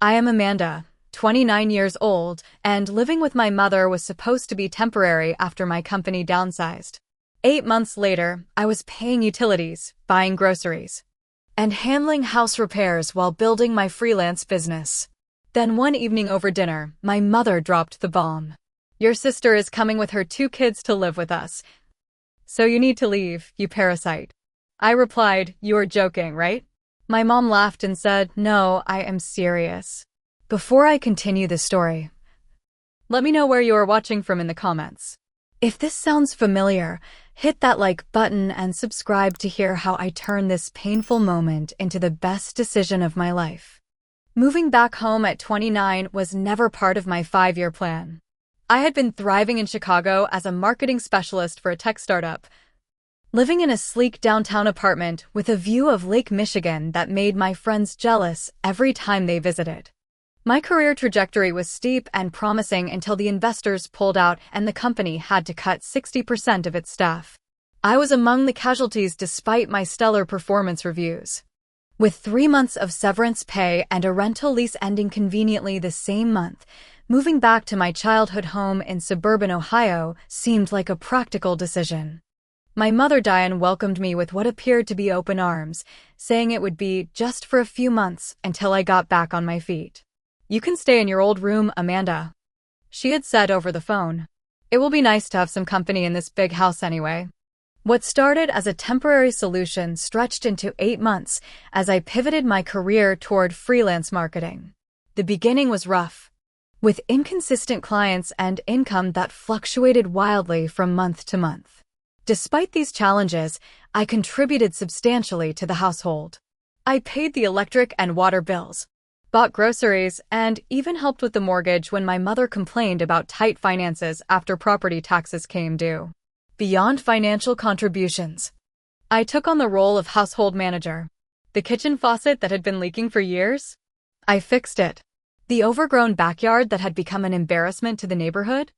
I am Amanda, 29 years old, and living with my mother was supposed to be temporary after my company downsized. 8 months later, I was paying utilities, buying groceries, and handling house repairs while building my freelance business. Then one evening over dinner, my mother dropped the bomb. "Your sister is coming with her 2 kids to live with us. So you need to leave, you parasite." I replied, "You are joking, right?" My mom laughed and said, "No, I am serious." Before I continue the story, let me know where you are watching from in the comments. If this sounds familiar, hit that like button and subscribe to hear how I turn this painful moment into the best decision of my life. Moving back home at 29 was never part of my 5-year plan. I had been thriving in Chicago as a marketing specialist for a tech startup, living in a sleek downtown apartment with a view of Lake Michigan that made my friends jealous every time they visited. My career trajectory was steep and promising until the investors pulled out and the company had to cut 60% of its staff. I was among the casualties despite my stellar performance reviews. With 3 months of severance pay and a rental lease ending conveniently the same month, moving back to my childhood home in suburban Ohio seemed like a practical decision. My mother Diane welcomed me with what appeared to be open arms, saying it would be just for a few months until I got back on my feet. "You can stay in your old room, Amanda," she had said over the phone. "It will be nice to have some company in this big house anyway." What started as a temporary solution stretched into 8 months as I pivoted my career toward freelance marketing. The beginning was rough, with inconsistent clients and income that fluctuated wildly from month to month. Despite these challenges, I contributed substantially to the household. I paid the electric and water bills, bought groceries, and even helped with the mortgage when my mother complained about tight finances after property taxes came due. Beyond financial contributions, I took on the role of household manager. The kitchen faucet that had been leaking for years? I fixed it. The overgrown backyard that had become an embarrassment to the neighborhood?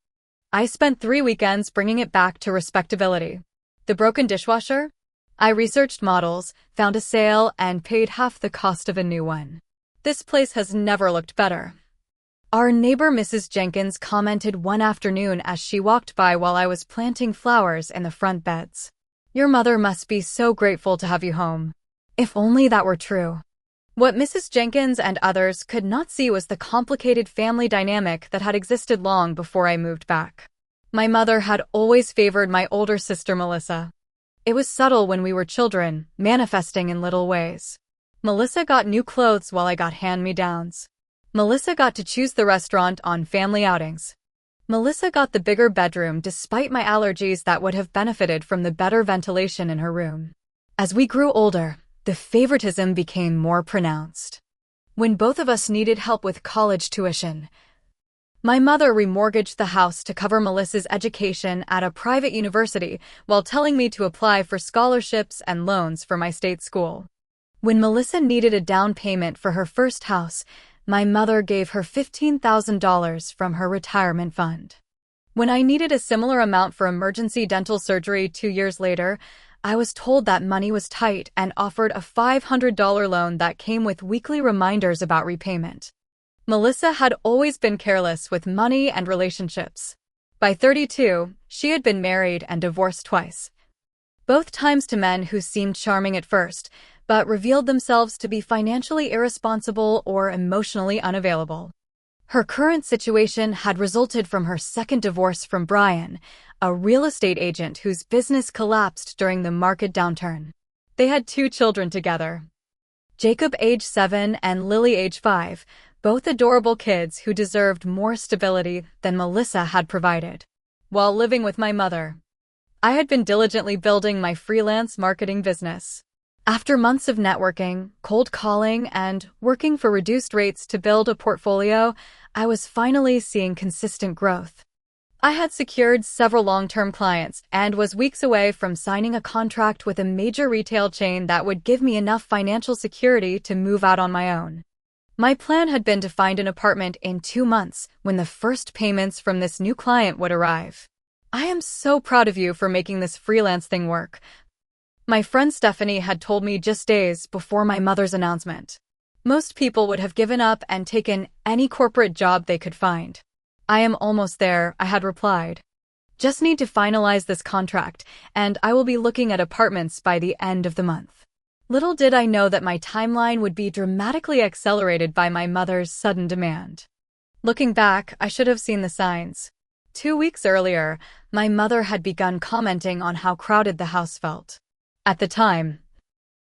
I spent 3 weekends bringing it back to respectability. The broken dishwasher? I researched models, found a sale, and paid half the cost of a new one. This place has never looked better. Our neighbor Mrs. Jenkins commented one afternoon as she walked by while I was planting flowers in the front beds. "Your mother must be so grateful to have you home." If only that were true. What Mrs. Jenkins and others could not see was the complicated family dynamic that had existed long before I moved back. My mother had always favored my older sister Melissa. It was subtle when we were children, manifesting in little ways. Melissa got new clothes while I got hand-me-downs. Melissa got to choose the restaurant on family outings. Melissa got the bigger bedroom despite my allergies that would have benefited from the better ventilation in her room. As we grew older, the favoritism became more pronounced. When both of us needed help with college tuition, my mother remortgaged the house to cover Melissa's education at a private university while telling me to apply for scholarships and loans for my state school. When Melissa needed a down payment for her first house, my mother gave her $15,000 from her retirement fund. When I needed a similar amount for emergency dental surgery 2 years later, I was told that money was tight and offered a $500 loan that came with weekly reminders about repayment. Melissa had always been careless with money and relationships. By 32, she had been married and divorced twice, both times to men who seemed charming at first, but revealed themselves to be financially irresponsible or emotionally unavailable. Her current situation had resulted from her second divorce from Brian, a real estate agent whose business collapsed during the market downturn. They had 2 children together, Jacob age 7 and Lily age 5, both adorable kids who deserved more stability than Melissa had provided. While living with my mother, I had been diligently building my freelance marketing business. After months of networking, cold calling, and working for reduced rates to build a portfolio, I was finally seeing consistent growth. I had secured several long-term clients and was weeks away from signing a contract with a major retail chain that would give me enough financial security to move out on my own. My plan had been to find an apartment in 2 months when the first payments from this new client would arrive. "I am so proud of you for making this freelance thing work," my friend Stephanie had told me just days before my mother's announcement. Most people would have given up and taken any corporate job they could find. I am almost there, I had replied. Just need to finalize this contract, and I will be looking at apartments by the end of the month. Little did I know that my timeline would be dramatically accelerated by my mother's sudden demand. Looking back, I should have seen the signs. 2 weeks earlier, my mother had begun commenting on how crowded the house felt. At the time,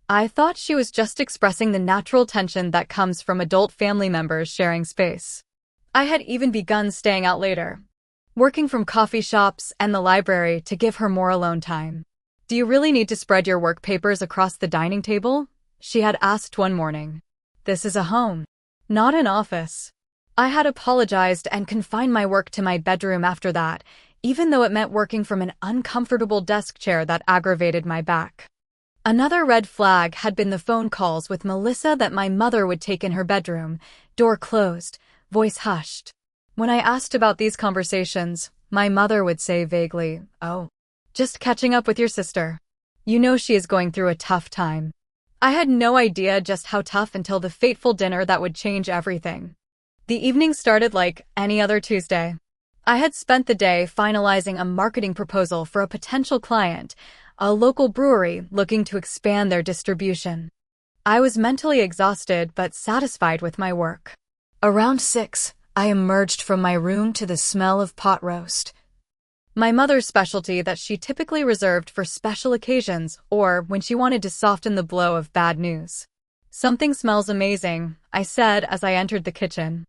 I thought she was just expressing the natural tension that comes from adult family members sharing space. I had even begun staying out later, working from coffee shops and the library to give her more alone time. "Do you really need to spread your work papers across the dining table?" she had asked one morning. "This is a home, not an office." I had apologized and confined my work to my bedroom after that, even though it meant working from an uncomfortable desk chair that aggravated my back. Another red flag had been the phone calls with Melissa that my mother would take in her bedroom, door closed, voice hushed. When I asked about these conversations, my mother would say vaguely, "Oh, just catching up with your sister. You know she is going through a tough time." I had no idea just how tough until the fateful dinner that would change everything. The evening started like any other Tuesday. I had spent the day finalizing a marketing proposal for a potential client, a local brewery looking to expand their distribution. I was mentally exhausted but satisfied with my work. Around 6, I emerged from my room to the smell of pot roast, my mother's specialty that she typically reserved for special occasions or when she wanted to soften the blow of bad news. "Something smells amazing," I said as I entered the kitchen.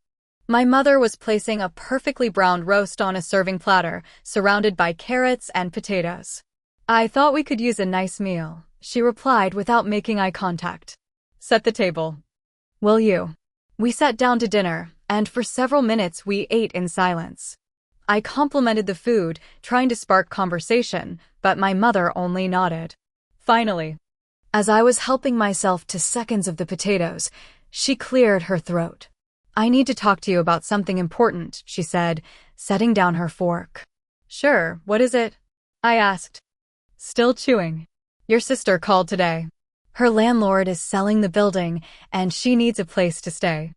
My mother was placing a perfectly browned roast on a serving platter, surrounded by carrots and potatoes. "I thought we could use a nice meal," she replied without making eye contact. "Set the table. Will you?" We sat down to dinner, and for several minutes we ate in silence. I complimented the food, trying to spark conversation, but my mother only nodded. Finally, as I was helping myself to seconds of the potatoes, she cleared her throat. "I need to talk to you about something important," she said, setting down her fork. "Sure, what is it?" I asked, still chewing. "Your sister called today. Her landlord is selling the building, and she needs a place to stay.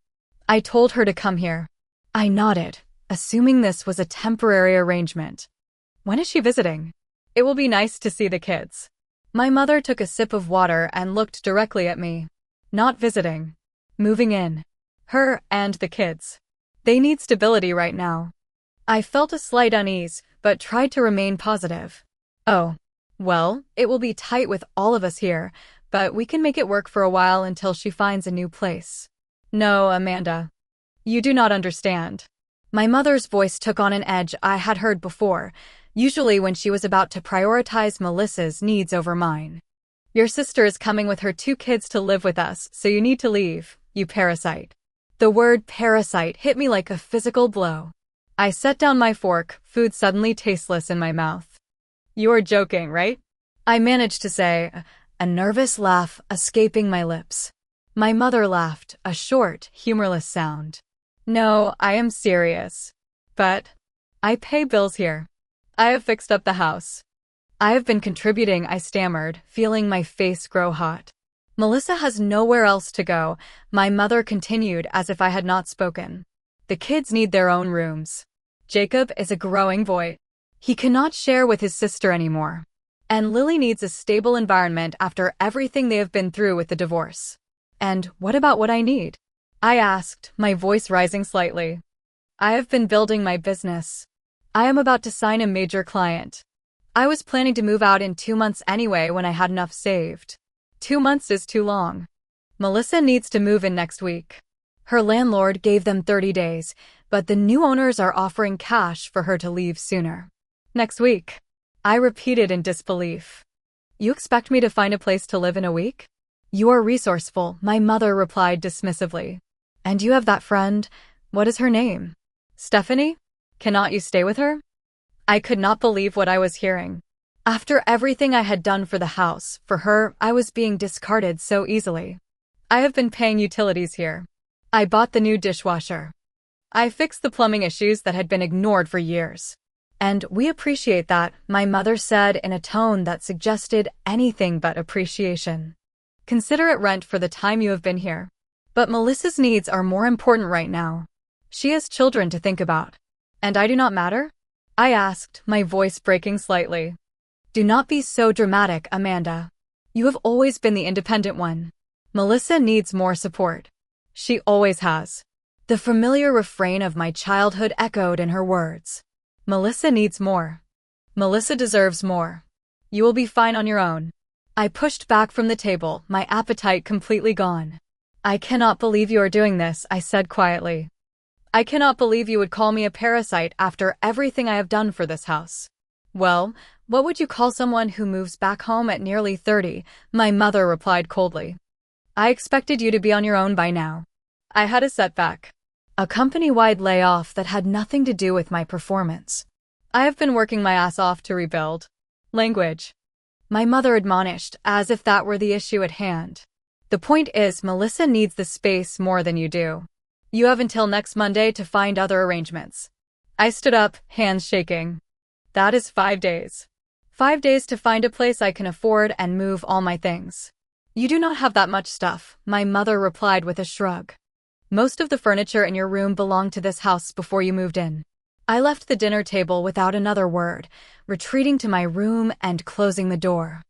I told her to come here." I nodded, assuming this was a temporary arrangement. "When is she visiting?" "It will be nice to see the kids." My mother took a sip of water and looked directly at me. "Not visiting. Moving in. Her and the kids. They need stability right now." I felt a slight unease, but tried to remain positive. "Oh, well, it will be tight with all of us here, but we can make it work for a while until she finds a new place." "No, Amanda. You do not understand." My mother's voice took on an edge I had heard before, usually when she was about to prioritize Melissa's needs over mine. "Your sister is coming with her 2 kids to live with us, so you need to leave, you parasite." The word parasite hit me like a physical blow. I set down my fork, food suddenly tasteless in my mouth. "You're joking, right?" I managed to say, a nervous laugh escaping my lips. My mother laughed, a short, humorless sound. "No, I am serious. But I pay bills here. I have fixed up the house. I have been contributing," I stammered, feeling my face grow hot. "Melissa has nowhere else to go," my mother continued as if I had not spoken. "The kids need their own rooms. Jacob is a growing boy. He cannot share with his sister anymore. And Lily needs a stable environment after everything they have been through with the divorce." "And what about what I need?" I asked, my voice rising slightly. "I have been building my business. I am about to sign a major client. I was planning to move out in 2 months anyway when I had enough saved. 2 months is too long. Melissa needs to move in next week. Her landlord gave them 30 days, but the new owners are offering cash for her to leave sooner." "Next week," I repeated in disbelief. "You expect me to find a place to live in a week?" "You are resourceful," my mother replied dismissively. "And you have that friend. What is her name?" "Stephanie? Cannot you stay with her?" I could not believe what I was hearing. After everything I had done for the house, for her, I was being discarded so easily. "I have been paying utilities here. I bought the new dishwasher. I fixed the plumbing issues that had been ignored for years. And we appreciate that," my mother said in a tone that suggested anything but appreciation. "Consider it rent for the time you have been here." But Melissa's needs are more important right now. She has children to think about. And I do not matter? I asked, my voice breaking slightly. Do not be so dramatic, Amanda. You have always been the independent one. Melissa needs more support. She always has. The familiar refrain of my childhood echoed in her words. Melissa needs more. Melissa deserves more. You will be fine on your own. I pushed back from the table, my appetite completely gone. I cannot believe you are doing this, I said quietly. I cannot believe you would call me a parasite after everything I have done for this house. Well, what would you call someone who moves back home at nearly 30? My mother replied coldly. I expected you to be on your own by now. I had a setback. A company-wide layoff that had nothing to do with my performance. I have been working my ass off to rebuild. Language. My mother admonished, as if that were the issue at hand. The point is, Melissa needs the space more than you do. You have until next Monday to find other arrangements. I stood up, hands shaking. That is 5 days. 5 days to find a place I can afford and move all my things. You do not have that much stuff, my mother replied with a shrug. Most of the furniture in your room belonged to this house before you moved in. I left the dinner table without another word, retreating to my room and closing the door.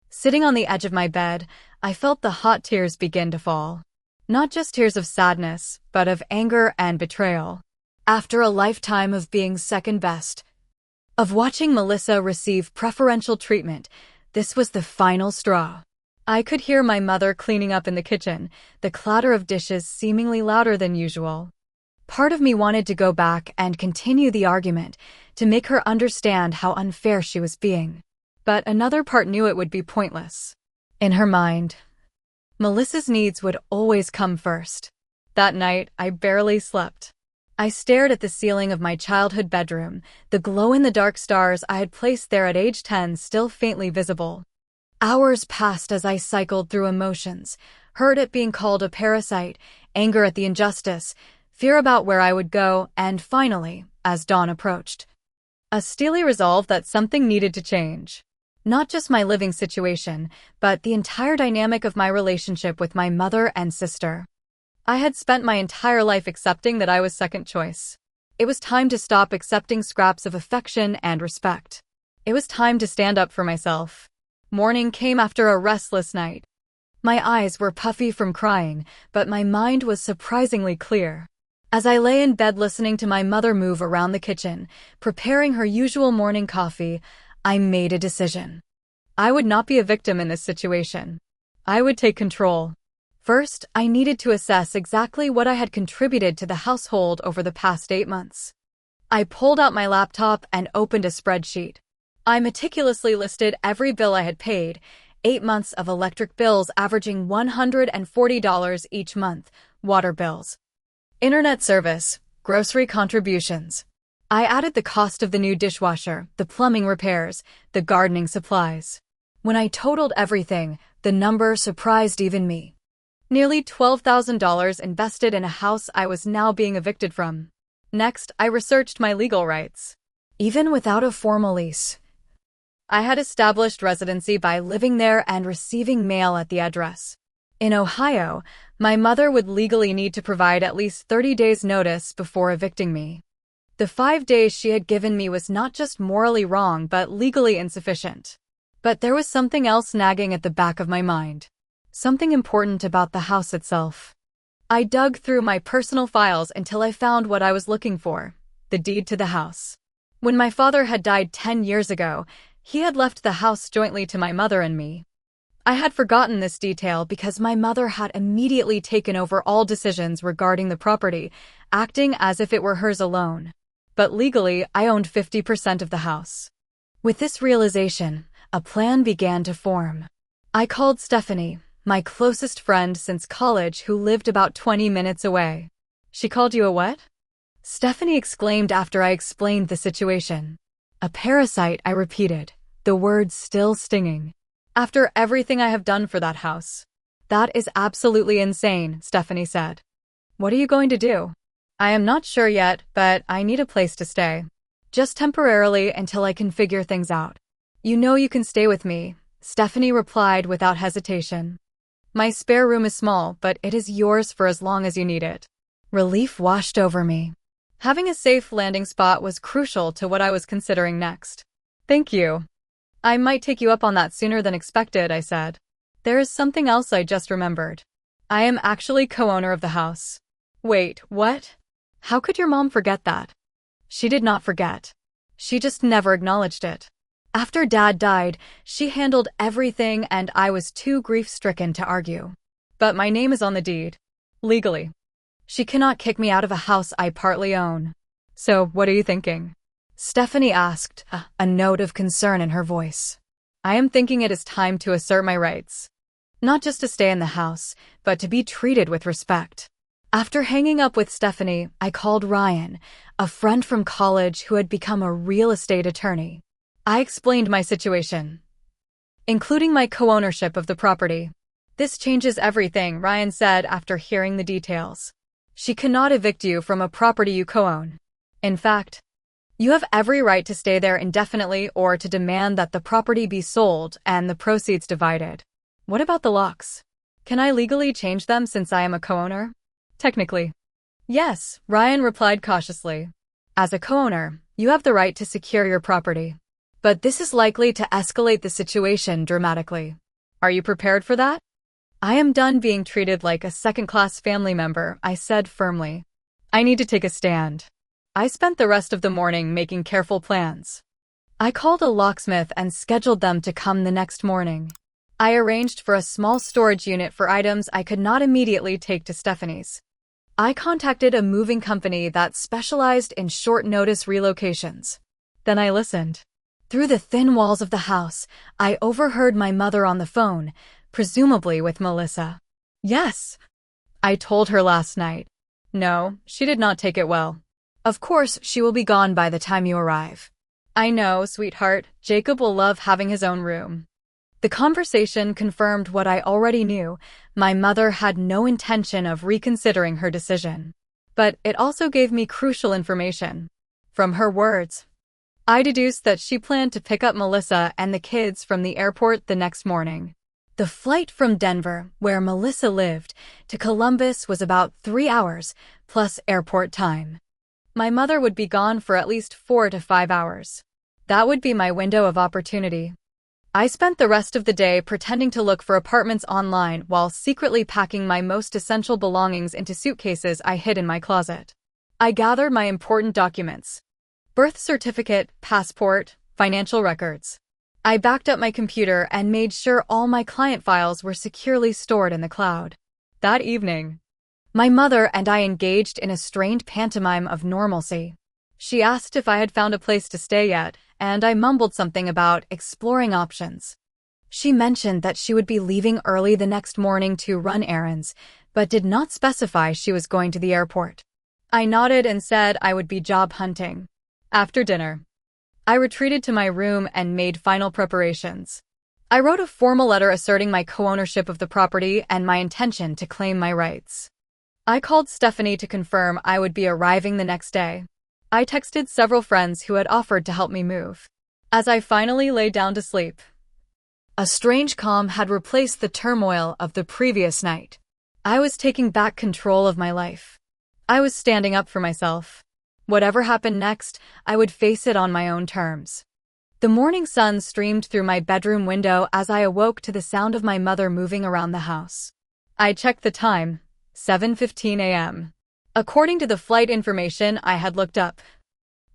Sitting on the edge of my bed, I felt the hot tears begin to fall. Not just tears of sadness, but of anger and betrayal. After a lifetime of being second best, of watching Melissa receive preferential treatment, this was the final straw. I could hear my mother cleaning up in the kitchen, the clatter of dishes seemingly louder than usual. Part of me wanted to go back and continue the argument, to make her understand how unfair she was being. But another part knew it would be pointless. In her mind, Melissa's needs would always come first. That night, I barely slept. I stared at the ceiling of my childhood bedroom, the glow-in-the-dark stars I had placed there at age 10 still faintly visible. Hours passed as I cycled through emotions, hurt at being called a parasite, anger at the injustice, fear about where I would go, and finally, as dawn approached, a steely resolve that something needed to change. Not just my living situation, but the entire dynamic of my relationship with my mother and sister. I had spent my entire life accepting that I was second choice. It was time to stop accepting scraps of affection and respect. It was time to stand up for myself. Morning came after a restless night. My eyes were puffy from crying, but my mind was surprisingly clear. As I lay in bed listening to my mother move around the kitchen, preparing her usual morning coffee, I made a decision. I would not be a victim in this situation. I would take control. First, I needed to assess exactly what I had contributed to the household over the past 8 months. I pulled out my laptop and opened a spreadsheet. I meticulously listed every bill I had paid, 8 months of electric bills averaging $140 each month, water bills, internet service, grocery contributions. I added the cost of the new dishwasher, the plumbing repairs, the gardening supplies. When I totaled everything, the number surprised even me. Nearly $12,000 invested in a house I was now being evicted from. Next, I researched my legal rights. Even without a formal lease, I had established residency by living there and receiving mail at the address. In Ohio, my mother would legally need to provide at least 30 days' notice before evicting me. The 5 days she had given me was not just morally wrong but legally insufficient. But there was something else nagging at the back of my mind. Something important about the house itself. I dug through my personal files until I found what I was looking for, the deed to the house. When my father had died 10 years ago, he had left the house jointly to my mother and me. I had forgotten this detail because my mother had immediately taken over all decisions regarding the property, acting as if it were hers alone. But legally, I owned 50% of the house. With this realization, a plan began to form. I called Stephanie, my closest friend since college who lived about 20 minutes away. She called you a what? Stephanie exclaimed after I explained the situation. A parasite, I repeated, the words still stinging. After everything I have done for that house. That is absolutely insane, Stephanie said. What are you going to do? I am not sure yet, but I need a place to stay. Just temporarily until I can figure things out. You know you can stay with me, Stephanie replied without hesitation. My spare room is small, but it is yours for as long as you need it. Relief washed over me. Having a safe landing spot was crucial to what I was considering next. Thank you. I might take you up on that sooner than expected, I said. There is something else I just remembered. I am actually co-owner of the house. Wait, what? How could your mom forget that? She did not forget. She just never acknowledged it. After Dad died, she handled everything and I was too grief-stricken to argue. But my name is on the deed. Legally. She cannot kick me out of a house I partly own. So, what are you thinking? Stephanie asked, a note of concern in her voice. I am thinking it is time to assert my rights. Not just to stay in the house, but to be treated with respect. After hanging up with Stephanie, I called Ryan, a friend from college who had become a real estate attorney. I explained my situation, including my co-ownership of the property. This changes everything, Ryan said after hearing the details. She cannot evict you from a property you co-own. In fact, you have every right to stay there indefinitely or to demand that the property be sold and the proceeds divided. What about the locks? Can I legally change them since I am a co-owner? Technically. Yes, Ryan replied cautiously. As a co-owner, you have the right to secure your property. But this is likely to escalate the situation dramatically. Are you prepared for that? I am done being treated like a second-class family member, I said firmly. I need to take a stand. I spent the rest of the morning making careful plans. I called a locksmith and scheduled them to come the next morning. I arranged for a small storage unit for items I could not immediately take to Stephanie's. I contacted a moving company that specialized in short-notice relocations. Then I listened. Through the thin walls of the house, I overheard my mother on the phone, presumably with Melissa. Yes, I told her last night. No, she did not take it well. Of course, she will be gone by the time you arrive. I know, sweetheart, Jacob will love having his own room. The conversation confirmed what I already knew. My mother had no intention of reconsidering her decision. But it also gave me crucial information. From her words, I deduced that she planned to pick up Melissa and the kids from the airport the next morning. The flight from Denver, where Melissa lived, to Columbus was about 3 hours, plus airport time. My mother would be gone for at least 4 to 5 hours. That would be my window of opportunity. I spent the rest of the day pretending to look for apartments online while secretly packing my most essential belongings into suitcases I hid in my closet. I gathered my important documents: birth certificate, passport, financial records. I backed up my computer and made sure all my client files were securely stored in the cloud. That evening, my mother and I engaged in a strained pantomime of normalcy. She asked if I had found a place to stay yet, and I mumbled something about exploring options. She mentioned that she would be leaving early the next morning to run errands, but did not specify she was going to the airport. I nodded and said I would be job hunting. After dinner, I retreated to my room and made final preparations. I wrote a formal letter asserting my co-ownership of the property and my intention to claim my rights. I called Stephanie to confirm I would be arriving the next day. I texted several friends who had offered to help me move. As I finally lay down to sleep, a strange calm had replaced the turmoil of the previous night. I was taking back control of my life. I was standing up for myself. Whatever happened next, I would face it on my own terms. The morning sun streamed through my bedroom window as I awoke to the sound of my mother moving around the house. I checked the time, 7:15 a.m. According to the flight information I had looked up,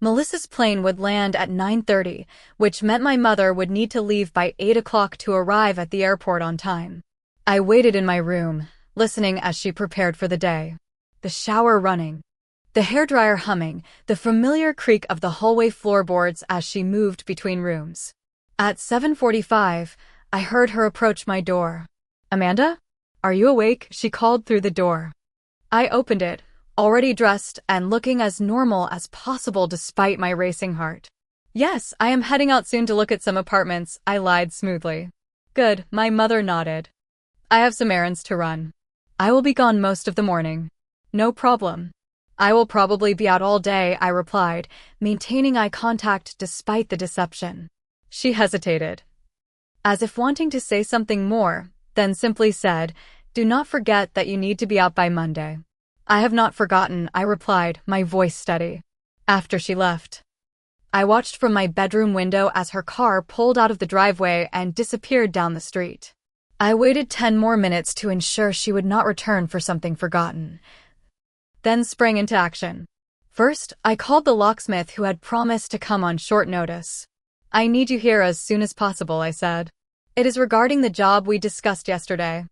Melissa's plane would land at 9:30, which meant my mother would need to leave by 8 o'clock to arrive at the airport on time. I waited in my room, listening as she prepared for the day. The shower running, the hairdryer humming, the familiar creak of the hallway floorboards as she moved between rooms. At 7:45, I heard her approach my door. "Amanda? Are you awake?" she called through the door. I opened it, already dressed and looking as normal as possible despite my racing heart. "Yes, I am heading out soon to look at some apartments," I lied smoothly. "Good," my mother nodded. "I have some errands to run. I will be gone most of the morning." "No problem. I will probably be out all day," I replied, maintaining eye contact despite the deception. She hesitated, as if wanting to say something more, then simply said, "Do not forget that you need to be out by Monday." "I have not forgotten," I replied, my voice steady. After she left, I watched from my bedroom window as her car pulled out of the driveway and disappeared down the street. I waited 10 more minutes to ensure she would not return for something forgotten, then sprang into action. First, I called the locksmith who had promised to come on short notice. "I need you here as soon as possible," I said. "It is regarding the job we discussed yesterday."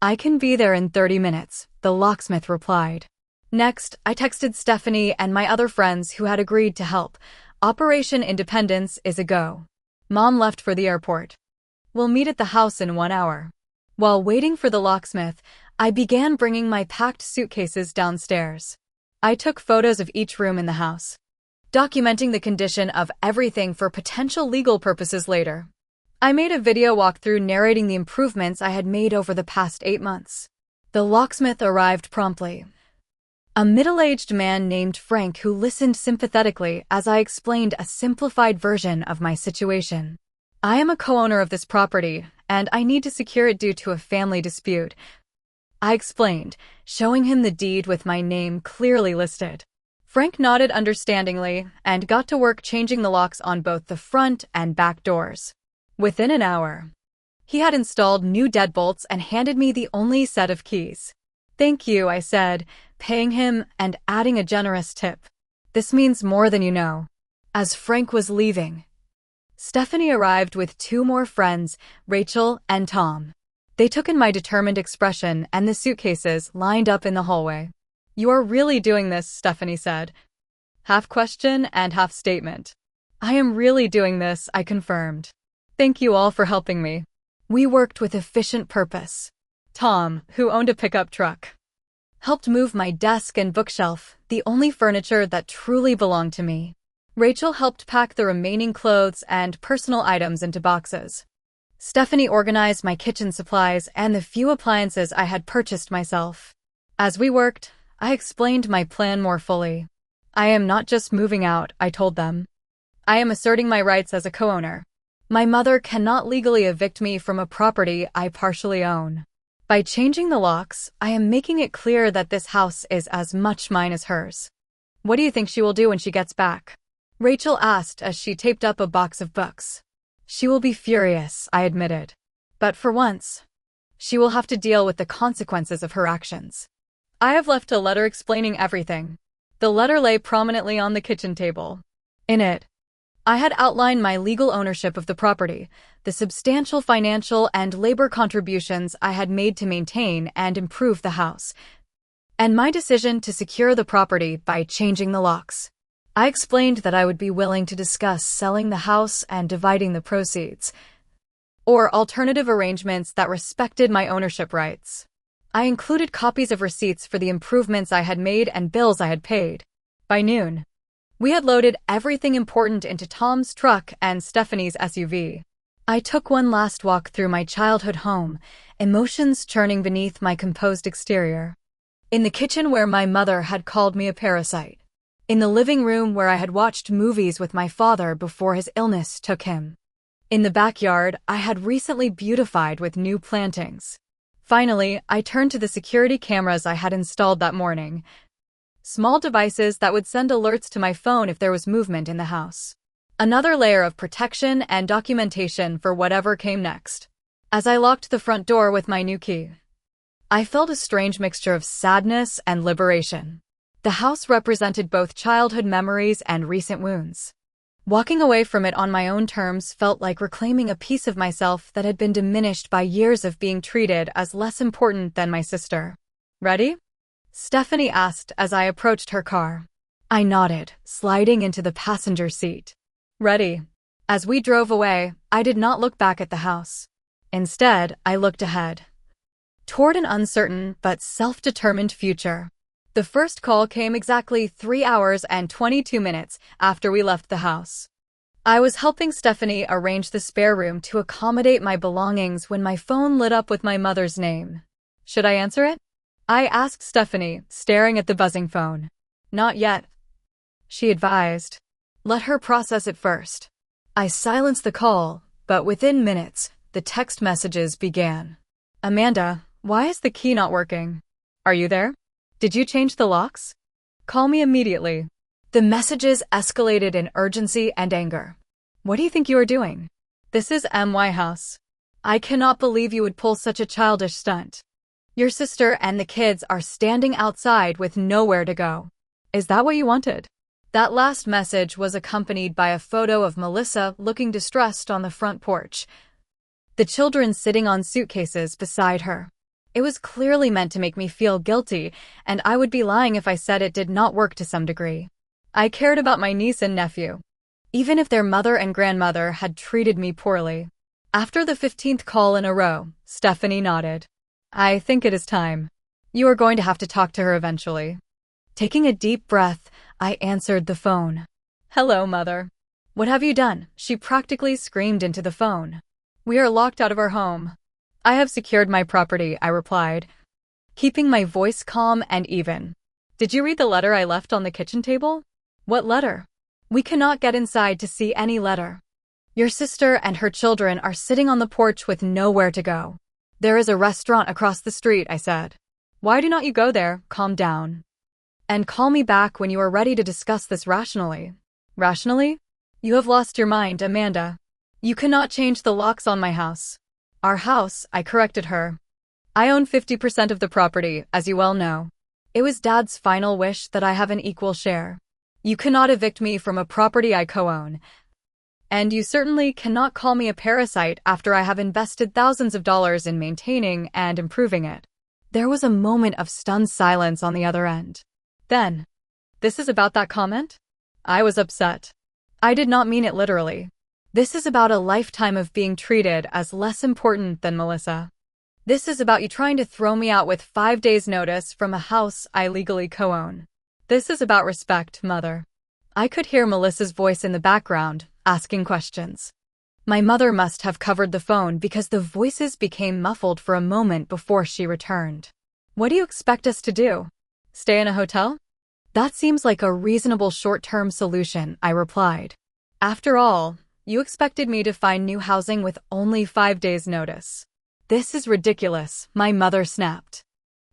"I can be there in 30 minutes, the locksmith replied. Next, I texted Stephanie and my other friends who had agreed to help. Operation Independence is a go. Mom left for the airport. We'll meet at the house in 1 hour. While waiting for the locksmith, I began bringing my packed suitcases downstairs. I took photos of each room in the house, documenting the condition of everything for potential legal purposes later. I made a video walkthrough narrating the improvements I had made over the past 8 months. The locksmith arrived promptly. A middle-aged man named Frank who listened sympathetically as I explained a simplified version of my situation. "I am a co-owner of this property, and I need to secure it due to a family dispute," I explained, showing him the deed with my name clearly listed. Frank nodded understandingly and got to work changing the locks on both the front and back doors. Within an hour, he had installed new deadbolts and handed me the only set of keys. "Thank you," I said, paying him and adding a generous tip. "This means more than you know." As Frank was leaving, Stephanie arrived with 2 more friends, Rachel and Tom. They took in my determined expression and the suitcases lined up in the hallway. "You are really doing this," Stephanie said. Half question and half statement. "I am really doing this," I confirmed. "Thank you all for helping me." We worked with efficient purpose. Tom, who owned a pickup truck, helped move my desk and bookshelf, the only furniture that truly belonged to me. Rachel helped pack the remaining clothes and personal items into boxes. Stephanie organized my kitchen supplies and the few appliances I had purchased myself. As we worked, I explained my plan more fully. "I am not just moving out," I told them. "I am asserting my rights as a co-owner. My mother cannot legally evict me from a property I partially own. By changing the locks, I am making it clear that this house is as much mine as hers." "What do you think she will do when she gets back?" Rachel asked as she taped up a box of books. "She will be furious," I admitted. "But for once, she will have to deal with the consequences of her actions." I have left a letter explaining everything. The letter lay prominently on the kitchen table. In it, I had outlined my legal ownership of the property, the substantial financial and labor contributions I had made to maintain and improve the house, and my decision to secure the property by changing the locks. I explained that I would be willing to discuss selling the house and dividing the proceeds, or alternative arrangements that respected my ownership rights. I included copies of receipts for the improvements I had made and bills I had paid. By noon, we had loaded everything important into Tom's truck and Stephanie's SUV. I took one last walk through my childhood home, emotions churning beneath my composed exterior. In the kitchen where my mother had called me a parasite. In the living room where I had watched movies with my father before his illness took him. In the backyard I had recently beautified with new plantings. Finally, I turned to the security cameras I had installed that morning. Small devices that would send alerts to my phone if there was movement in the house. Another layer of protection and documentation for whatever came next. As I locked the front door with my new key, I felt a strange mixture of sadness and liberation. The house represented both childhood memories and recent wounds. Walking away from it on my own terms felt like reclaiming a piece of myself that had been diminished by years of being treated as less important than my sister. "Ready?" Stephanie asked as I approached her car. I nodded, sliding into the passenger seat. "Ready." As we drove away, I did not look back at the house. Instead, I looked ahead, toward an uncertain but self-determined future. The first call came exactly 3 hours and 22 minutes after we left the house. I was helping Stephanie arrange the spare room to accommodate my belongings when my phone lit up with my mother's name. "Should I answer it?" I asked Stephanie, staring at the buzzing phone. "Not yet," she advised. "Let her process it first." I silenced the call, but within minutes, the text messages began. Amanda, why is the key not working? Are you there? Did you change the locks? Call me immediately. The messages escalated in urgency and anger. What do you think you are doing? This is MY House. I cannot believe you would pull such a childish stunt. Your sister and the kids are standing outside with nowhere to go. Is that what you wanted? That last message was accompanied by a photo of Melissa looking distressed on the front porch, the children sitting on suitcases beside her. It was clearly meant to make me feel guilty, and I would be lying if I said it did not work to some degree. I cared about my niece and nephew, even if their mother and grandmother had treated me poorly. After the 15th call in a row, Stephanie nodded. I think it is time. You are going to have to talk to her eventually. Taking a deep breath, I answered the phone. Hello, Mother. What have you done? She practically screamed into the phone. We are locked out of our home. I have secured my property, I replied, keeping my voice calm and even. Did you read the letter I left on the kitchen table? What letter? We cannot get inside to see any letter. Your sister and her children are sitting on the porch with nowhere to go. There is a restaurant across the street, I said. Why do not you go there? Calm down. And call me back when you are ready to discuss this rationally. Rationally? You have lost your mind, Amanda. You cannot change the locks on my house. Our house, I corrected her. I own 50% of the property, as you well know. It was Dad's final wish that I have an equal share. You cannot evict me from a property I co-own. And you certainly cannot call me a parasite after I have invested thousands of dollars in maintaining and improving it. There was a moment of stunned silence on the other end. Then, this is about that comment? I was upset. I did not mean it literally. This is about a lifetime of being treated as less important than Melissa. This is about you trying to throw me out with 5 days' notice from a house I legally co-own. This is about respect, Mother. I could hear Melissa's voice in the background, asking questions. My mother must have covered the phone because the voices became muffled for a moment before she returned. What do you expect us to do? Stay in a hotel? That seems like a reasonable short-term solution, I replied. After all, you expected me to find new housing with only 5 days' notice. This is ridiculous, my mother snapped.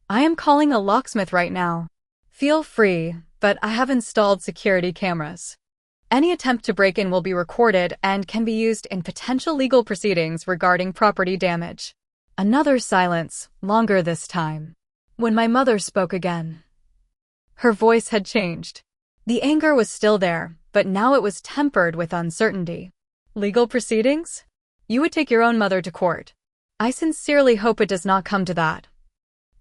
I am calling a locksmith right now. Feel free, but I have installed security cameras. Any attempt to break in will be recorded and can be used in potential legal proceedings regarding property damage. Another silence, longer this time. When my mother spoke again, her voice had changed. The anger was still there, but now it was tempered with uncertainty. Legal proceedings? You would take your own mother to court. I sincerely hope it does not come to that.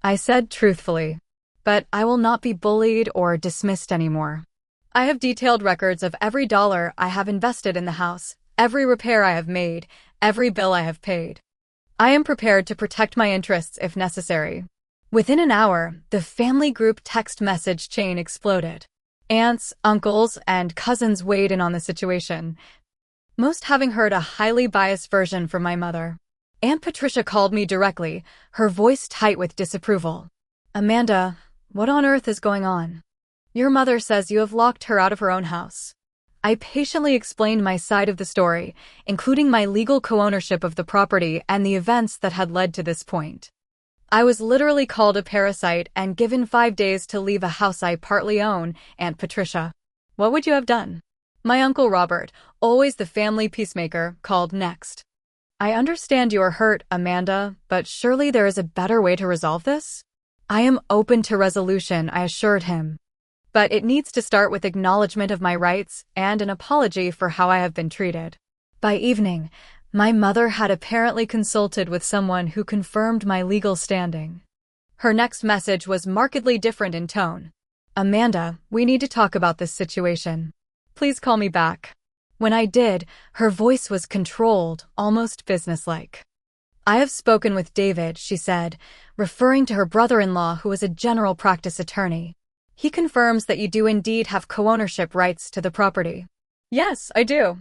I said truthfully. But I will not be bullied or dismissed anymore. I have detailed records of every dollar I have invested in the house, every repair I have made, every bill I have paid. I am prepared to protect my interests if necessary. Within an hour, the family group text message chain exploded. Aunts, uncles, and cousins weighed in on the situation, most having heard a highly biased version from my mother. Aunt Patricia called me directly, her voice tight with disapproval. Amanda, what on earth is going on? Your mother says you have locked her out of her own house. I patiently explained my side of the story, including my legal co-ownership of the property and the events that had led to this point. I was literally called a parasite and given 5 days to leave a house I partly own, Aunt Patricia. What would you have done? My Uncle Robert, always the family peacemaker, called next. I understand you are hurt, Amanda, but surely there is a better way to resolve this? I am open to resolution, I assured him. But it needs to start with acknowledgement of my rights and an apology for how I have been treated. By evening, my mother had apparently consulted with someone who confirmed my legal standing. Her next message was markedly different in tone. Amanda, we need to talk about this situation. Please call me back. When I did, her voice was controlled, almost businesslike. I have spoken with David, she said, referring to her brother-in-law who is a general practice attorney. He confirms that you do indeed have co-ownership rights to the property. Yes, I do.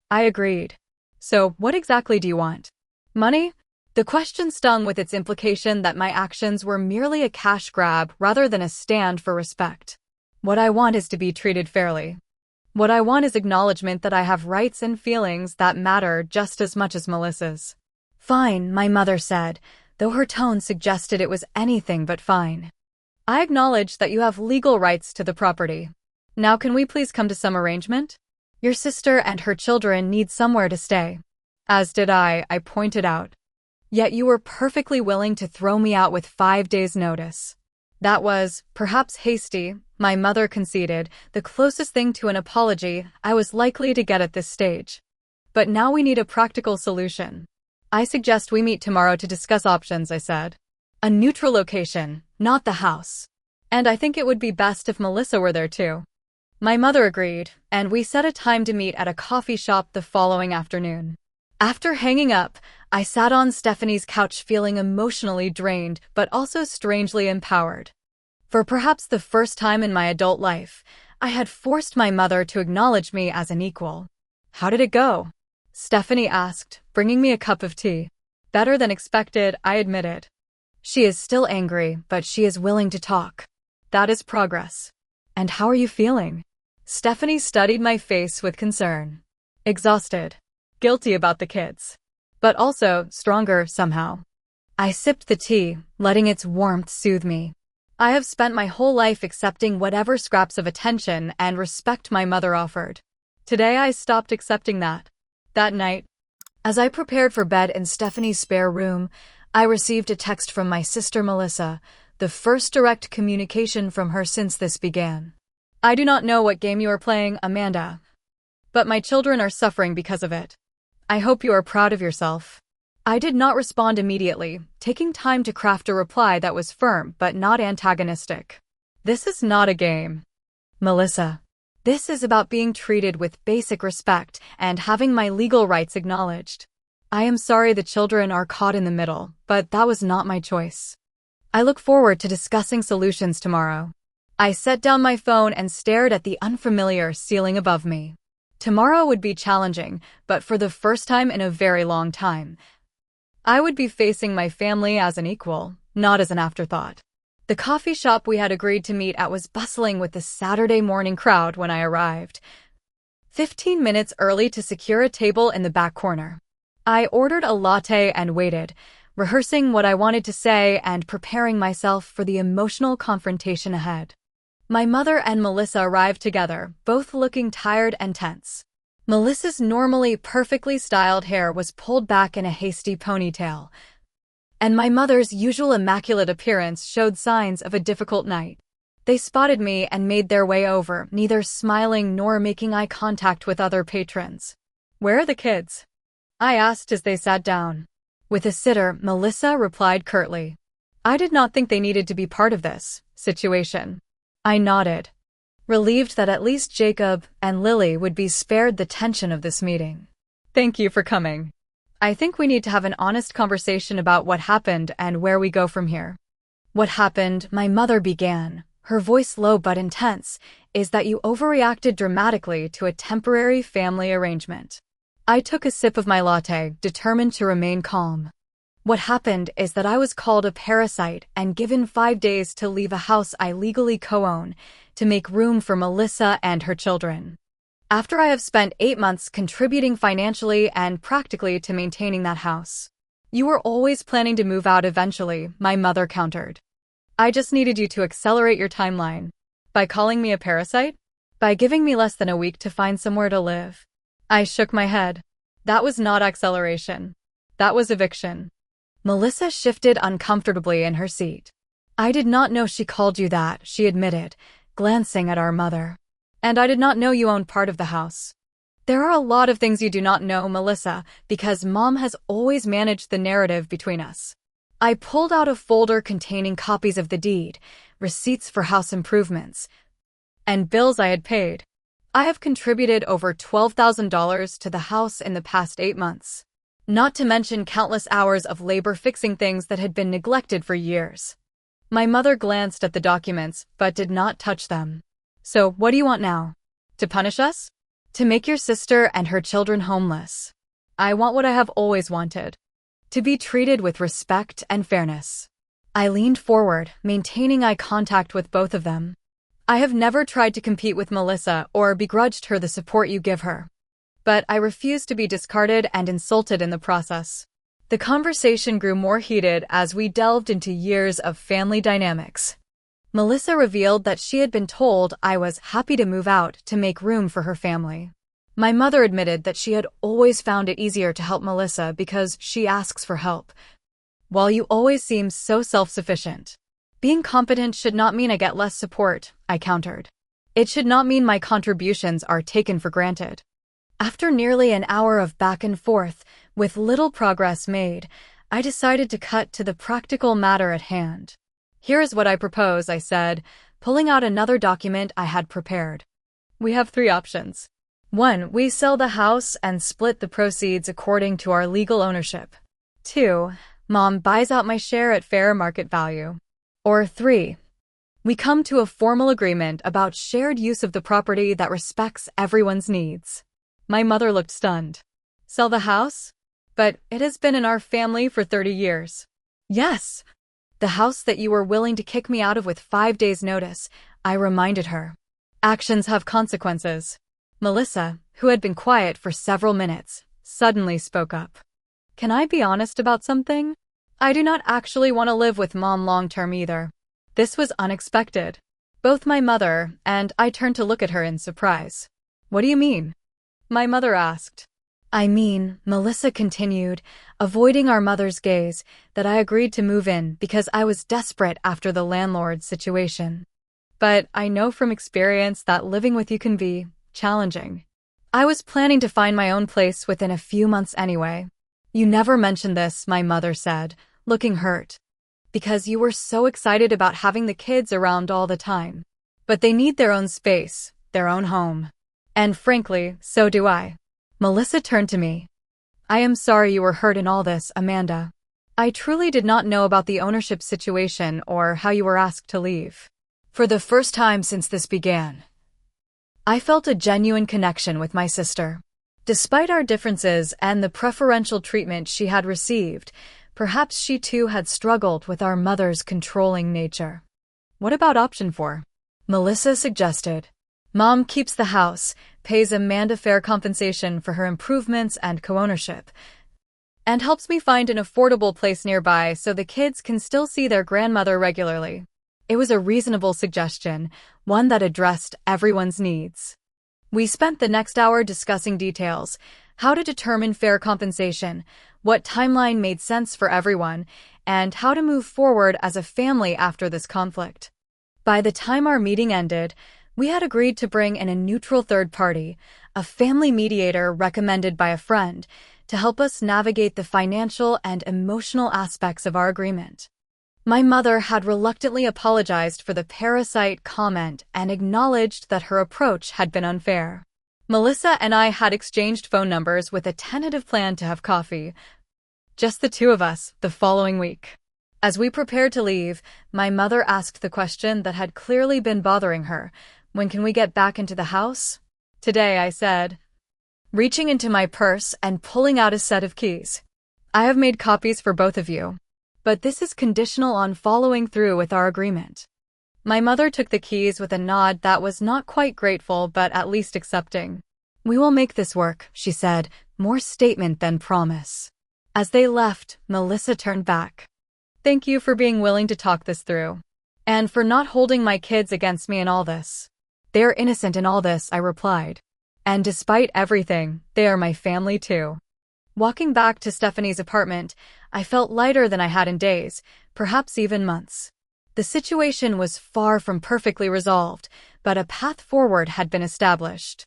I agreed. So, what exactly do you want? Money? The question stung with its implication that my actions were merely a cash grab rather than a stand for respect. What I want is to be treated fairly. What I want is acknowledgement that I have rights and feelings that matter just as much as Melissa's. Fine, my mother said, though her tone suggested it was anything but fine. I acknowledge that you have legal rights to the property. Now can we please come to some arrangement? Your sister and her children need somewhere to stay. As did I pointed out. Yet you were perfectly willing to throw me out with 5 days' notice. That was, perhaps hasty, my mother conceded, the closest thing to an apology I was likely to get at this stage. But now we need a practical solution. I suggest we meet tomorrow to discuss options, I said. A neutral location, not the house. And I think it would be best if Melissa were there too. My mother agreed, and we set a time to meet at a coffee shop the following afternoon. After hanging up, I sat on Stephanie's couch feeling emotionally drained, but also strangely empowered. For perhaps the first time in my adult life, I had forced my mother to acknowledge me as an equal. How did it go? Stephanie asked, bringing me a cup of tea. Better than expected, I admitted. She is still angry, but she is willing to talk. That is progress. And how are you feeling? Stephanie studied my face with concern. Exhausted. Guilty about the kids. But also stronger somehow. I sipped the tea, letting its warmth soothe me. I have spent my whole life accepting whatever scraps of attention and respect my mother offered. Today I stopped accepting that. That night, as I prepared for bed in Stephanie's spare room, I received a text from my sister Melissa, the first direct communication from her since this began. I do not know what game you are playing, Amanda. But my children are suffering because of it. I hope you are proud of yourself. I did not respond immediately, taking time to craft a reply that was firm but not antagonistic. This is not a game. Melissa. This is about being treated with basic respect and having my legal rights acknowledged. I am sorry the children are caught in the middle, but that was not my choice. I look forward to discussing solutions tomorrow. I set down my phone and stared at the unfamiliar ceiling above me. Tomorrow would be challenging, but for the first time in a very long time, I would be facing my family as an equal, not as an afterthought. The coffee shop we had agreed to meet at was bustling with the Saturday morning crowd when I arrived, 15 minutes early to secure a table in the back corner. I ordered a latte and waited, rehearsing what I wanted to say and preparing myself for the emotional confrontation ahead. My mother and Melissa arrived together, both looking tired and tense. Melissa's normally perfectly styled hair was pulled back in a hasty ponytail, and my mother's usual immaculate appearance showed signs of a difficult night. They spotted me and made their way over, neither smiling nor making eye contact with other patrons. "Where are the kids?" I asked as they sat down. With a sitter, Melissa replied curtly. I did not think they needed to be part of this situation. I nodded, relieved that at least Jacob and Lily would be spared the tension of this meeting. "Thank you for coming. I think we need to have an honest conversation about what happened and where we go from here." "What happened," my mother began, her voice low but intense, "is that you overreacted dramatically to a temporary family arrangement." I took a sip of my latte, determined to remain calm. "What happened is that I was called a parasite and given 5 days to leave a house I legally co-own to make room for Melissa and her children. After I have spent 8 months contributing financially and practically to maintaining that house. You were always planning to move out eventually," my mother countered. "I just needed you to accelerate your timeline. By calling me a parasite? By giving me less than a week to find somewhere to live?" I shook my head. That was not acceleration. That was eviction. Melissa shifted uncomfortably in her seat. "I did not know she called you that," she admitted, glancing at our mother. "And I did not know you owned part of the house." "There are a lot of things you do not know, Melissa, because Mom has always managed the narrative between us." I pulled out a folder containing copies of the deed, receipts for house improvements, and bills I had paid. I have contributed over $12,000 to the house in the past 8 months. Not to mention countless hours of labor fixing things that had been neglected for years. My mother glanced at the documents, but did not touch them. "So, what do you want now? To punish us? To make your sister and her children homeless?" "I want what I have always wanted. To be treated with respect and fairness." I leaned forward, maintaining eye contact with both of them. "I have never tried to compete with Melissa or begrudged her the support you give her. But I refuse to be discarded and insulted in the process. The conversation grew more heated as we delved into years of family dynamics. Melissa revealed that she had been told I was happy to move out to make room for her family. My mother admitted that she had always found it easier to help Melissa because she asks for help. While you always seem so self-sufficient. Being competent should not mean I get less support, I countered. It should not mean my contributions are taken for granted. After nearly an hour of back and forth, with little progress made, I decided to cut to the practical matter at hand. Here is what I propose, I said, pulling out another document I had prepared. We have 3 options. 1. We sell the house and split the proceeds according to our legal ownership. 2. Mom buys out my share at fair market value. Or 3. We come to a formal agreement about shared use of the property that respects everyone's needs. My mother looked stunned. Sell the house? But it has been in our family for 30 years. Yes. The house that you were willing to kick me out of with 5 days' notice, I reminded her. Actions have consequences. Melissa, who had been quiet for several minutes, suddenly spoke up. Can I be honest about something? I do not actually want to live with Mom long-term either. This was unexpected. Both my mother and I turned to look at her in surprise. What do you mean? My mother asked. I mean, Melissa continued, avoiding our mother's gaze, that I agreed to move in because I was desperate after the landlord situation. But I know from experience that living with you can be challenging. I was planning to find my own place within a few months anyway. You never mentioned this, my mother said, looking hurt. Because you were so excited about having the kids around all the time. But they need their own space, their own home. And frankly, so do I. Melissa turned to me. I am sorry you were hurt in all this, Amanda. I truly did not know about the ownership situation or how you were asked to leave. For the first time since this began, I felt a genuine connection with my sister. Despite our differences and the preferential treatment she had received, perhaps she too had struggled with our mother's controlling nature. What about option 4? Melissa suggested. Mom keeps the house, pays Amanda fair compensation for her improvements and co-ownership, and helps me find an affordable place nearby so the kids can still see their grandmother regularly. It was a reasonable suggestion, one that addressed everyone's needs. We spent the next hour discussing details, how to determine fair compensation, what timeline made sense for everyone, and how to move forward as a family after this conflict. By the time our meeting ended, we had agreed to bring in a neutral third party, a family mediator recommended by a friend, to help us navigate the financial and emotional aspects of our agreement. My mother had reluctantly apologized for the parasite comment and acknowledged that her approach had been unfair. Melissa and I had exchanged phone numbers with a tentative plan to have coffee. Just the 2 of us, the following week. As we prepared to leave, my mother asked the question that had clearly been bothering her. When can we get back into the house? Today, I said, reaching into my purse and pulling out a set of keys. I have made copies for both of you, but this is conditional on following through with our agreement. My mother took the keys with a nod that was not quite grateful but at least accepting. We will make this work, she said, more statement than promise. As they left, Melissa turned back. Thank you for being willing to talk this through. And for not holding my kids against me in all this. They are innocent in all this, I replied. And despite everything, they are my family too. Walking back to Stephanie's apartment, I felt lighter than I had in days, perhaps even months. The situation was far from perfectly resolved, but a path forward had been established.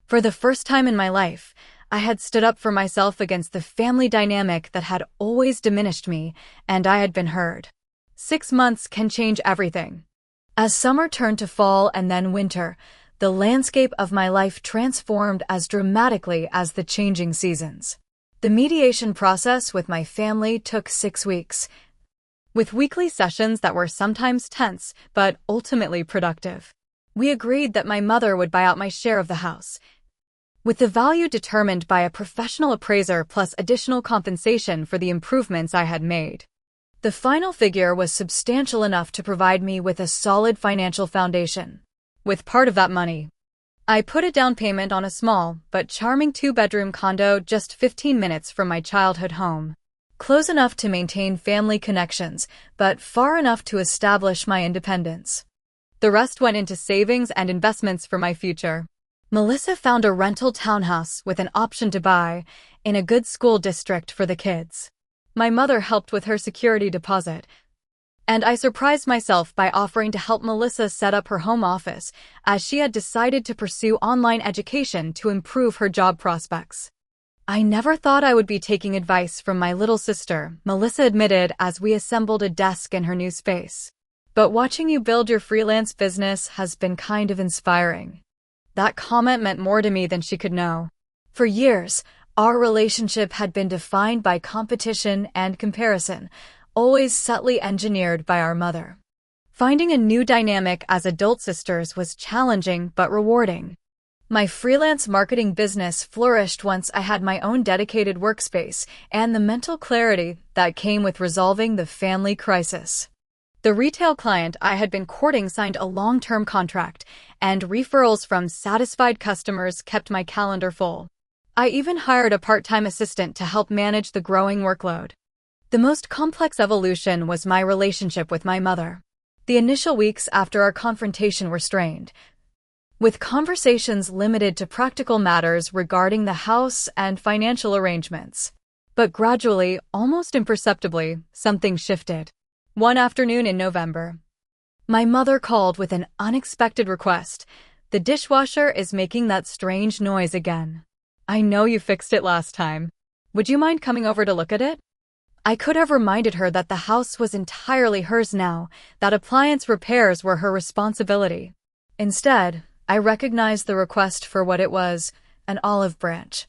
For the first time in my life, I had stood up for myself against the family dynamic that had always diminished me, and I had been heard. 6 months can change everything. As summer turned to fall and then winter, the landscape of my life transformed as dramatically as the changing seasons. The mediation process with my family took 6 weeks, with weekly sessions that were sometimes tense but ultimately productive. We agreed that my mother would buy out my share of the house, with the value determined by a professional appraiser plus additional compensation for the improvements I had made. The final figure was substantial enough to provide me with a solid financial foundation. With part of that money, I put a down payment on a small but charming 2-bedroom condo just 15 minutes from my childhood home. Close enough to maintain family connections, but far enough to establish my independence. The rest went into savings and investments for my future. Melissa found a rental townhouse with an option to buy in a good school district for the kids. My mother helped with her security deposit, and I surprised myself by offering to help Melissa set up her home office, as she had decided to pursue online education to improve her job prospects. I never thought I would be taking advice from my little sister, Melissa admitted as we assembled a desk in her new space. But watching you build your freelance business has been kind of inspiring. That comment meant more to me than she could know. For years, our relationship had been defined by competition and comparison, always subtly engineered by our mother. Finding a new dynamic as adult sisters was challenging but rewarding. My freelance marketing business flourished once I had my own dedicated workspace and the mental clarity that came with resolving the family crisis. The retail client I had been courting signed a long-term contract, and referrals from satisfied customers kept my calendar full. I even hired a part-time assistant to help manage the growing workload. The most complex evolution was my relationship with my mother. The initial weeks after our confrontation were strained, with conversations limited to practical matters regarding the house and financial arrangements. But gradually, almost imperceptibly, something shifted. One afternoon in November, my mother called with an unexpected request. "The dishwasher is making that strange noise again. I know you fixed it last time. Would you mind coming over to look at it?" I could have reminded her that the house was entirely hers now, that appliance repairs were her responsibility. Instead, I recognized the request for what it was, an olive branch.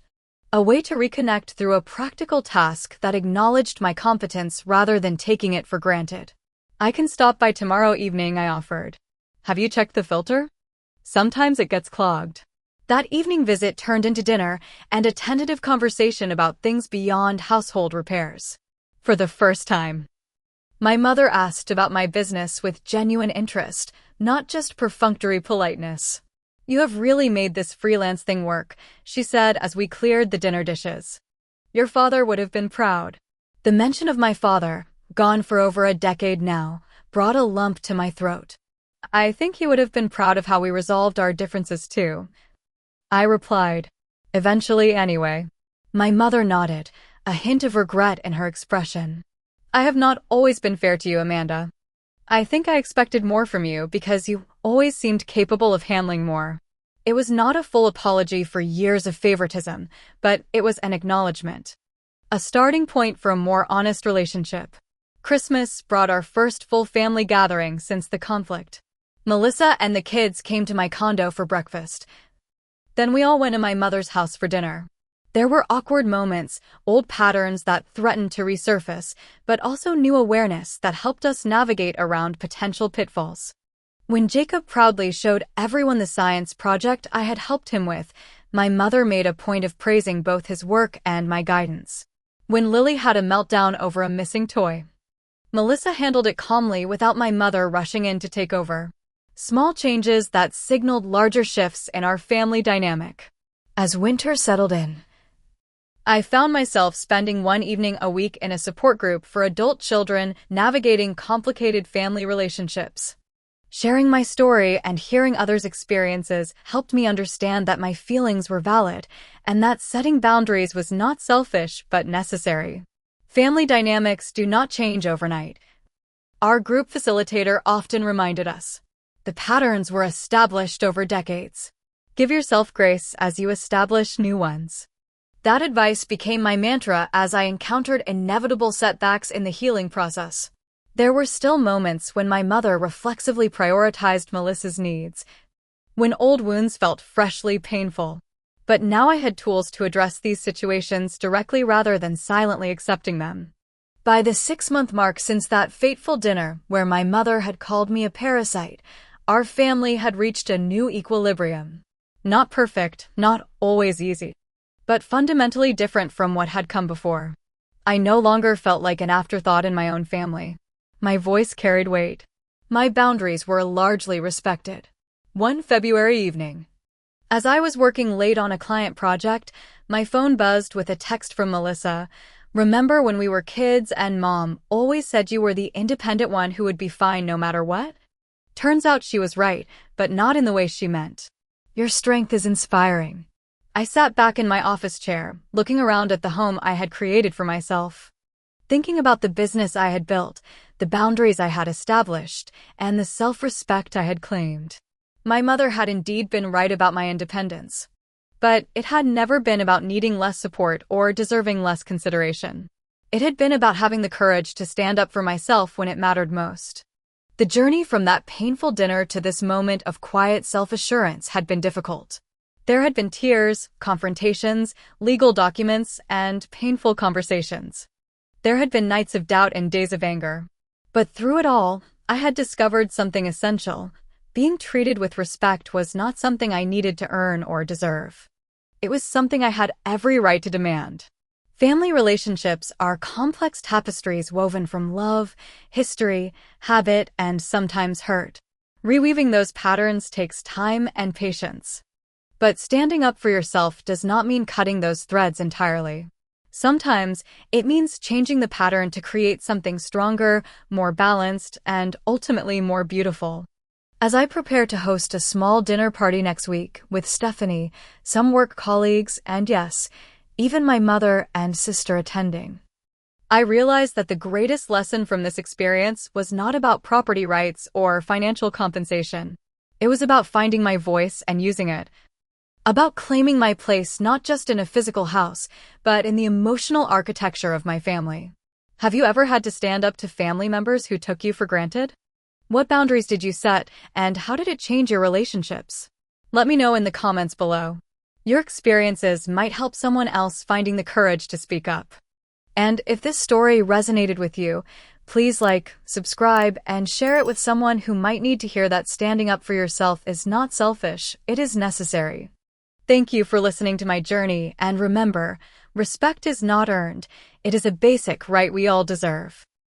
A way to reconnect through a practical task that acknowledged my competence rather than taking it for granted. "I can stop by tomorrow evening," I offered. "Have you checked the filter? Sometimes it gets clogged." That evening visit turned into dinner and a tentative conversation about things beyond household repairs. For the first time, my mother asked about my business with genuine interest, not just perfunctory politeness. "You have really made this freelance thing work," she said as we cleared the dinner dishes. "Your father would have been proud." The mention of my father, gone for over a decade now, brought a lump to my throat. "I think he would have been proud of how we resolved our differences too," I replied. "Eventually, anyway." My mother nodded, a hint of regret in her expression. "I have not always been fair to you, Amanda. I think I expected more from you because you always seemed capable of handling more." It was not a full apology for years of favoritism, but it was an acknowledgement. A starting point for a more honest relationship. Christmas brought our first full family gathering since the conflict. Melissa and the kids came to my condo for breakfast. Then we all went to my mother's house for dinner. There were awkward moments, old patterns that threatened to resurface, but also new awareness that helped us navigate around potential pitfalls. When Jacob proudly showed everyone the science project I had helped him with, my mother made a point of praising both his work and my guidance. When Lily had a meltdown over a missing toy, Melissa handled it calmly without my mother rushing in to take over. Small changes that signaled larger shifts in our family dynamic. As winter settled in, I found myself spending one evening a week in a support group for adult children navigating complicated family relationships. Sharing my story and hearing others' experiences helped me understand that my feelings were valid and that setting boundaries was not selfish but necessary. Family dynamics do not change overnight. Our group facilitator often reminded us. The patterns were established over decades. Give yourself grace as you establish new ones. That advice became my mantra as I encountered inevitable setbacks in the healing process. There were still moments when my mother reflexively prioritized Melissa's needs, when old wounds felt freshly painful. But now I had tools to address these situations directly rather than silently accepting them. By the 6-month mark since that fateful dinner where my mother had called me a parasite, our family had reached a new equilibrium. Not perfect, not always easy, but fundamentally different from what had come before. I no longer felt like an afterthought in my own family. My voice carried weight. My boundaries were largely respected. One February evening, as I was working late on a client project, my phone buzzed with a text from Melissa. Remember when we were kids and Mom always said you were the independent one who would be fine no matter what? Turns out she was right, but not in the way she meant. Your strength is inspiring. I sat back in my office chair, looking around at the home I had created for myself. Thinking about the business I had built, the boundaries I had established, and the self-respect I had claimed. My mother had indeed been right about my independence. But it had never been about needing less support or deserving less consideration. It had been about having the courage to stand up for myself when it mattered most. The journey from that painful dinner to this moment of quiet self-assurance had been difficult. There had been tears, confrontations, legal documents, and painful conversations. There had been nights of doubt and days of anger. But through it all, I had discovered something essential. Being treated with respect was not something I needed to earn or deserve. It was something I had every right to demand. Family relationships are complex tapestries woven from love, history, habit, and sometimes hurt. Reweaving those patterns takes time and patience. But standing up for yourself does not mean cutting those threads entirely. Sometimes it means changing the pattern to create something stronger, more balanced, and ultimately more beautiful. As I prepare to host a small dinner party next week with Stephanie, some work colleagues, and yes, even my mother and sister attending, I realized that the greatest lesson from this experience was not about property rights or financial compensation. It was about finding my voice and using it. About claiming my place not just in a physical house, but in the emotional architecture of my family. Have you ever had to stand up to family members who took you for granted? What boundaries did you set, and how did it change your relationships? Let me know in the comments below. Your experiences might help someone else finding the courage to speak up. And if this story resonated with you, please like, subscribe, and share it with someone who might need to hear that standing up for yourself is not selfish, it is necessary. Thank you for listening to my journey, and remember, respect is not earned, it is a basic right we all deserve.